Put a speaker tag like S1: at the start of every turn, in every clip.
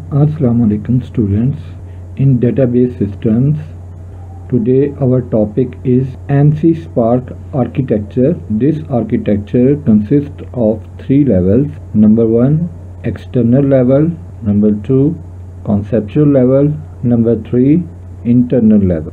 S1: Assalamu alaikum students. In database systems, today our topic is ANSI Spark architecture. This architecture consists of 3 levels. Number 1, external level. Number 2, conceptual level. Number 3, internal level.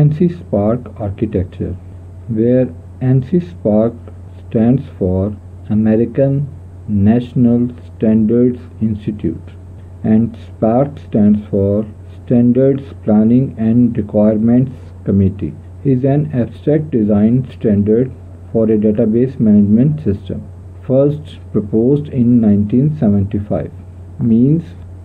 S1: ANSI Spark architecture, where ANSI Spark stands for American National Standards Institute and Spark stands for Standards Planning and Requirements Committee, is an abstract design standard for a database management system, first proposed in 1975. Means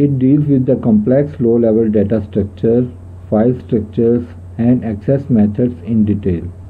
S1: It deals with the complex low-level data structure, file structures and access methods in detail.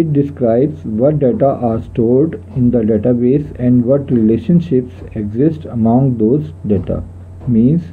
S1: It describes what data are stored in the database and what relationships exist among those data. Means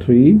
S1: 3,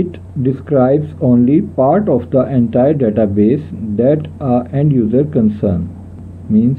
S1: It describes only part of the entire database that end user concern. Means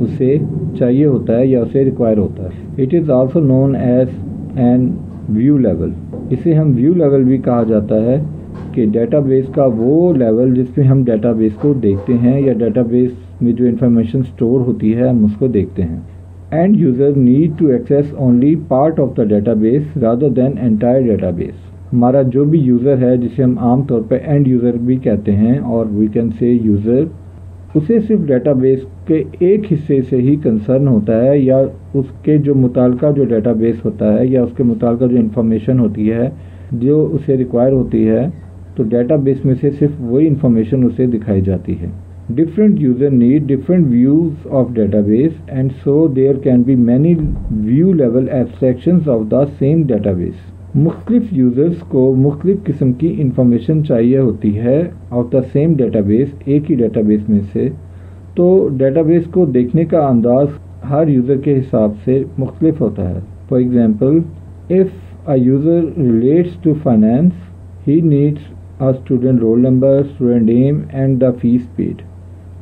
S1: اسے چاہیے ہوتا ہے یا اسے require ہوتا ہے. It is also known as an view level. اسے ہم ویو لیول بھی کہا جاتا ہے کہ ڈیٹا بیس کا وہ لیول جس میں ہم ڈیٹا بیس کو دیکھتے ہیں یا ڈیٹا بیس میں جو انفارمیشن سٹور ہوتی ہے ہم اس کو دیکھتے ہیں. And user need to access only part of the database rather than entire database. ہمارا جو بھی یوزر ہے جسے ہم عام طور پہ اینڈ یوزر بھی کہتے ہیں اور وی کین سے یوزر، اسے صرف ڈیٹا بیس کے ایک حصے سے ہی کنسرن ہوتا ہے یا اس کے جو متعلقہ جو ڈیٹا بیس ہوتا ہے یا اس کے متعلقہ جو انفارمیشن ہوتی ہے جو اسے ریکوائر ہوتی ہے تو ڈیٹا بیس میں سے صرف وہی انفارمیشن اسے دکھائی جاتی ہے. Different user need different views of database and so there can be many view level abstractions of the same database. مختلف یوزرز کو مختلف قسم کی انفارمیشن چاہیے ہوتی ہے of the same data base, ایک ہی ڈیٹا بیس میں سے. تو ڈیٹا بیس کو دیکھنے کا انداز ہر یوزر کے حساب سے مختلف ہوتا ہے. For example if a user relates to finance he needs a student roll number, student name and the fees paid.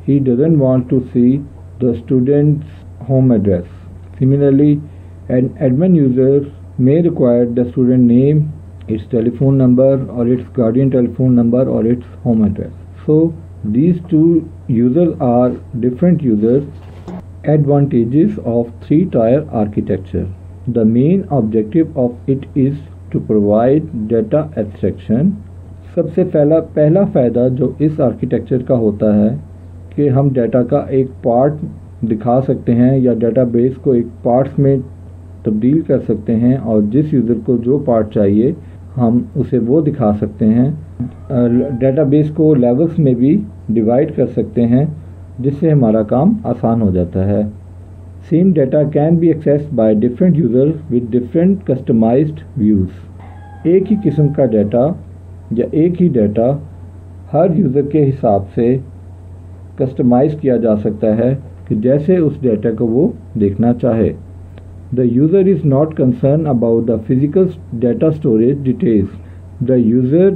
S1: He doesn't want to see the student's home address. Similarly, an admin user may require the student name, its telephone number or its guardian telephone number or its home address. So these two users are different users. Advantages of three-tier architecture. The main objective of it is to provide data abstraction. سب سے پہلا فائدہ جو اس architecture کا ہوتا ہے کہ ہم data کا ایک پارٹ دکھا سکتے ہیں یا ڈیٹا بیس کو ایک پارٹس میں تبدیل کر سکتے ہیں اور جس یوزر کو جو پارٹ چاہیے ہم اسے وہ دکھا سکتے ہیں. ڈیٹا بیس کو لیولز میں بھی ڈیوائڈ کر سکتے ہیں جس سے ہمارا کام آسان ہو جاتا ہے. Same data can be accessed by different user with different customized views. ایک ہی قسم کا ڈیٹا یا ایک ہی ڈیٹا ہر یوزر کے حساب سے کسٹمائز کیا جا سکتا ہے کہ جیسے اس ڈیٹا کو وہ دیکھنا چاہے. The user is not concern about the physical data storage details. The user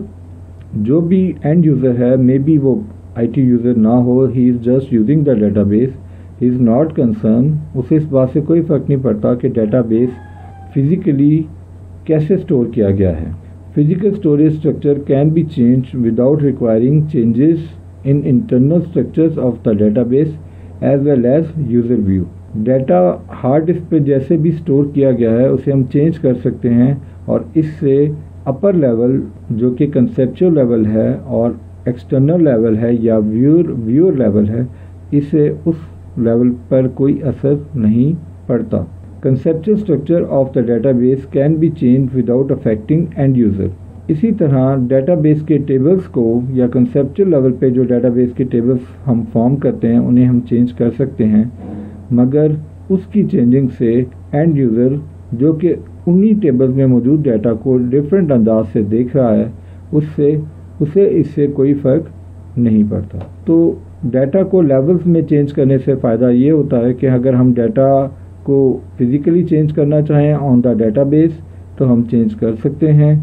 S1: جو بھی اینڈ یوزر ہے مے بی وہ آئی ٹی یوزر نہ ہو، he is just using the database, he is not concern. اسے اس بات سے کوئی فرق نہیں پڑتا کہ ڈیٹا بیس فزیکلی کیسے اسٹور کیا گیا ہے. Physical storage structure can be changed without requiring changes in internal structures of the database as well as user view. Data hard disk پہ جیسے بھی اسٹور کیا گیا ہے اسے ہم چینج کر سکتے ہیں اور اس سے اپر لیول جو کہ کنسیپچول لیول ہے اور ایکسٹرنل لیول ہے یا ویور لیول ہے اس سے اس لیول پر کوئی اثر نہیں پڑتا. Conceptual structure of the database can be changed without affecting end user. اسی طرح ڈیٹا بیس کے ٹیبلز کو یا کنسیپچول لیول پہ جو ڈیٹا بیس کے ٹیبلز ہم فارم کرتے ہیں انہیں ہم چینج کر سکتے ہیں، مگر اس کی چینجنگ سے اینڈ یوزر جو کہ انہی ٹیبلز میں موجود ڈیٹا کو ڈفرینٹ انداز سے دیکھ رہا ہے اسے اس سے کوئی فرق نہیں پڑتا. تو ڈیٹا کو لیولز میں چینج کرنے سے فائدہ یہ ہوتا ہے کہ اگر ہم ڈیٹا کو فزیکلی چینج کرنا چاہیں آن دا ڈیٹا بیس تو ہم چینج کر سکتے ہیں.